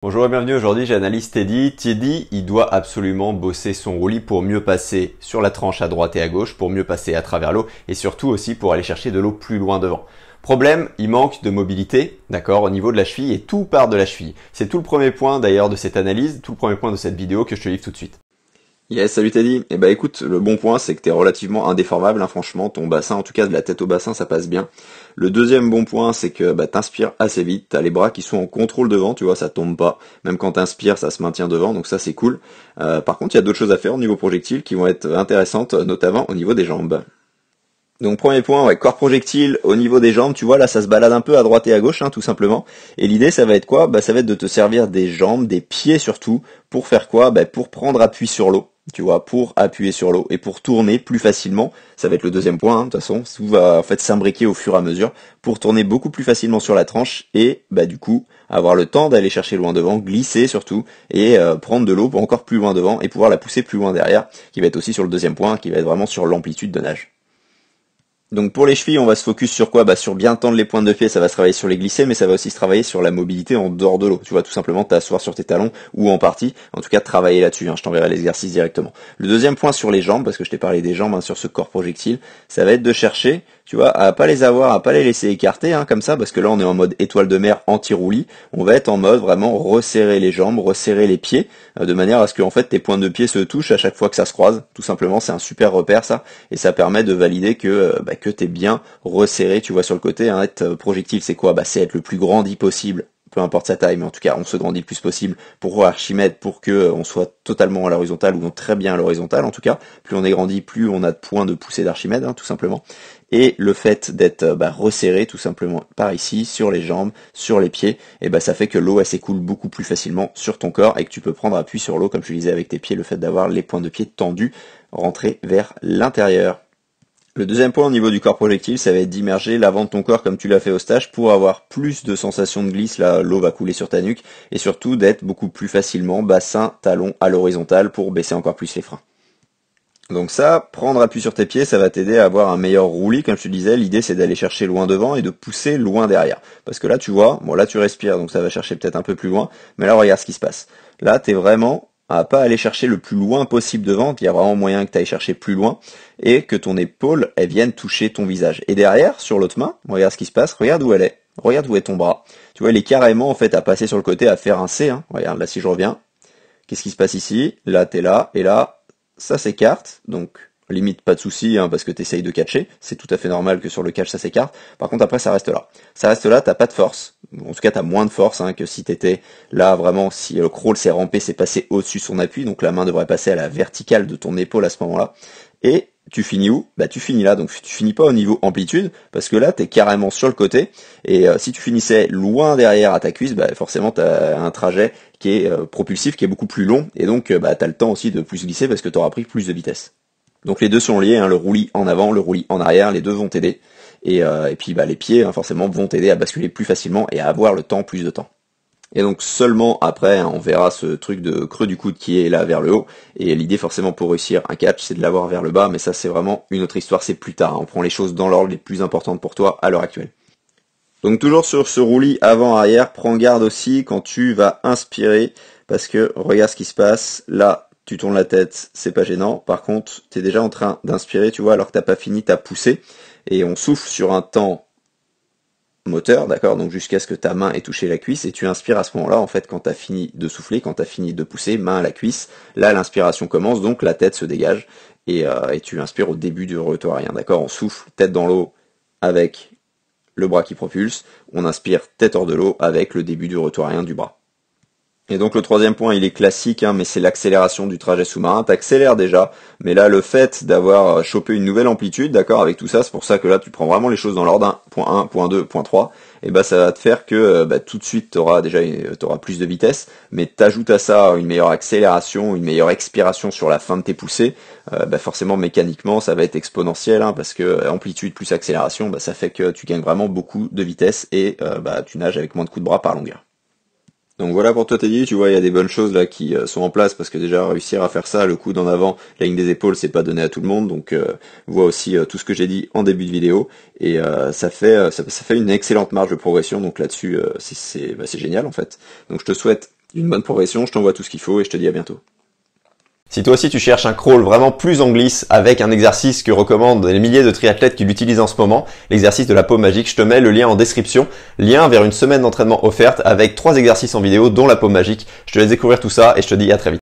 Bonjour et bienvenue, aujourd'hui j'analyse Teddy. Teddy, il doit absolument bosser son roulis pour mieux passer sur la tranche à droite et à gauche, pour mieux passer à travers l'eau et surtout aussi pour aller chercher de l'eau plus loin devant. Problème, il manque de mobilité, d'accord, au niveau de la cheville et tout part de la cheville. C'est tout le premier point d'ailleurs de cette analyse, tout le premier point de cette vidéo que je te livre tout de suite. Yes, salut Teddy. Eh ben écoute, le bon point c'est que t'es relativement indéformable, hein, franchement, ton bassin, en tout cas de la tête au bassin, ça passe bien. Le deuxième bon point c'est que t'inspires assez vite, t'as les bras qui sont en contrôle devant, tu vois, ça tombe pas. Même quand t'inspires, ça se maintient devant, donc ça c'est cool. Par contre, il y a d'autres choses à faire au niveau projectile qui vont être intéressantes, notamment au niveau des jambes. Donc premier point, ouais, corps projectile au niveau des jambes, tu vois là ça se balade un peu à droite et à gauche, hein, tout simplement. Et l'idée ça va être quoi? Ça va être de te servir des jambes, des pieds surtout, pour faire quoi? Pour prendre appui sur l'eau, tu vois, pour appuyer sur l'eau et pour tourner plus facilement. Ça va être le deuxième point, hein, de toute façon, tout va en fait s'imbriquer au fur et à mesure pour tourner beaucoup plus facilement sur la tranche et du coup avoir le temps d'aller chercher loin devant, glisser surtout et prendre de l'eau pour encore plus loin devant et pouvoir la pousser plus loin derrière, qui va être aussi sur le deuxième point, qui va être vraiment sur l'amplitude de nage. Donc pour les chevilles, on va se focus sur quoi? Sur bien tendre les pointes de pied, ça va se travailler sur les glissés, mais ça va aussi se travailler sur la mobilité en dehors de l'eau. Tu vois, tout simplement t'asseoir sur tes talons, ou en partie, en tout cas travailler là-dessus, hein, je t'enverrai l'exercice directement. Le deuxième point sur les jambes, parce que je t'ai parlé des jambes, hein, sur ce corps projectile, ça va être de chercher, tu vois, à pas les avoir, à pas les laisser écarter, hein, comme ça, parce que là on est en mode étoile de mer anti-roulis, on va être en mode vraiment resserrer les jambes, resserrer les pieds, de manière à ce que en fait tes pointes de pied se touchent à chaque fois que ça se croise, tout simplement, c'est un super repère ça, et ça permet de valider que t'es bien resserré, tu vois, sur le côté, hein. Être projectile, c'est quoi? C'est être le plus grandi possible, peu importe sa taille, mais en tout cas, on se grandit le plus possible pour Archimède, pour que on soit totalement à l'horizontale, ou très bien à l'horizontale, en tout cas. Plus on est grandi, plus on a de points de poussée d'Archimède, hein, tout simplement. Et le fait d'être resserré, tout simplement, par ici, sur les jambes, sur les pieds, et ça fait que l'eau, elle s'écoule beaucoup plus facilement sur ton corps, et que tu peux prendre appui sur l'eau, comme je disais avec tes pieds, le fait d'avoir les points de pied tendus, rentrer vers l'intérieur. Le deuxième point au niveau du corps projectile, ça va être d'immerger l'avant de ton corps comme tu l'as fait au stage pour avoir plus de sensation de glisse, là l'eau va couler sur ta nuque, et surtout d'être beaucoup plus facilement bassin, talon à l'horizontale pour baisser encore plus les freins. Donc ça, prendre appui sur tes pieds, ça va t'aider à avoir un meilleur roulis, comme je te disais, l'idée c'est d'aller chercher loin devant et de pousser loin derrière. Parce que là tu vois, là tu respires, donc ça va chercher peut-être un peu plus loin, mais là regarde ce qui se passe. Là t'es vraiment à pas aller chercher le plus loin possible devant, il y a vraiment moyen que tu ailles chercher plus loin, et que ton épaule, elle vienne toucher ton visage. Et derrière, sur l'autre main, regarde ce qui se passe, regarde où elle est, regarde où est ton bras. Tu vois, il est carrément en fait à passer sur le côté, à faire un C, hein. Regarde, là si je reviens, qu'est-ce qui se passe ici? Là t'es là, et là, ça s'écarte, donc limite pas de souci, hein, parce que tu essayes de catcher, c'est tout à fait normal que sur le catch ça s'écarte. Par contre après ça reste là. Ça reste là, t'as pas de force. En tout cas t'as moins de force, hein, que si t'étais là vraiment, si le crawl s'est rampé, c'est passé au-dessus de son appui, donc la main devrait passer à la verticale de ton épaule à ce moment-là. Et tu finis où? Tu finis là, donc tu finis pas au niveau amplitude, parce que là t'es carrément sur le côté, et si tu finissais loin derrière à ta cuisse, forcément t'as un trajet qui est propulsif, qui est beaucoup plus long, et donc t'as le temps aussi de plus glisser parce que t'auras pris plus de vitesse. Donc les deux sont liés, hein, le roulis en avant, le roulis en arrière, les deux vont t'aider, et puis les pieds, hein, forcément vont t'aider à basculer plus facilement et à avoir le temps, plus de temps. Et donc seulement après, hein, on verra ce truc de creux du coude qui est là vers le haut, et l'idée forcément pour réussir un catch, c'est de l'avoir vers le bas, mais ça c'est vraiment une autre histoire, c'est plus tard, hein. On prend les choses dans l'ordre les plus importantes pour toi à l'heure actuelle. Donc toujours sur ce roulis avant-arrière, prends garde aussi quand tu vas inspirer, parce que regarde ce qui se passe, là tu tournes la tête, c'est pas gênant, par contre tu es déjà en train d'inspirer, tu vois, alors que t'as pas fini ta poussée, et on souffle sur un temps moteur, d'accord, donc jusqu'à ce que ta main ait touché la cuisse, et tu inspires à ce moment-là, en fait, quand tu as fini de souffler, quand tu as fini de pousser, main à la cuisse, là l'inspiration commence, donc la tête se dégage, et tu inspires au début du rotorien, d'accord, on souffle, tête dans l'eau avec le bras qui propulse, on inspire tête hors de l'eau avec le début du rotorien du bras. Et donc le troisième point, il est classique, hein, mais c'est l'accélération du trajet sous-marin. T'accélères déjà, mais là le fait d'avoir chopé une nouvelle amplitude, d'accord, avec tout ça, c'est pour ça que là tu prends vraiment les choses dans l'ordre 1, point 1, point 2, point 3, et ça va te faire que tout de suite t'auras plus de vitesse, mais t'ajoutes à ça une meilleure accélération, une meilleure expiration sur la fin de tes poussées, forcément mécaniquement ça va être exponentiel, hein, parce que amplitude plus accélération, ça fait que tu gagnes vraiment beaucoup de vitesse et tu nages avec moins de coups de bras par longueur. Donc voilà pour toi Teddy, tu vois il y a des bonnes choses là qui sont en place, parce que déjà réussir à faire ça, le coude en avant, la ligne des épaules, c'est pas donné à tout le monde, donc vois aussi tout ce que j'ai dit en début de vidéo, et ça fait une excellente marge de progression, donc là-dessus c'est génial en fait. Donc je te souhaite Une bonne progression, je t'envoie tout ce qu'il faut et je te dis à bientôt. Si toi aussi tu cherches un crawl vraiment plus en glisse avec un exercice que recommandent les milliers de triathlètes qui l'utilisent en ce moment, l'exercice de la paume magique, je te mets le lien en description, lien vers une semaine d'entraînement offerte avec 3 exercices en vidéo dont la paume magique. Je te laisse découvrir tout ça et je te dis à très vite.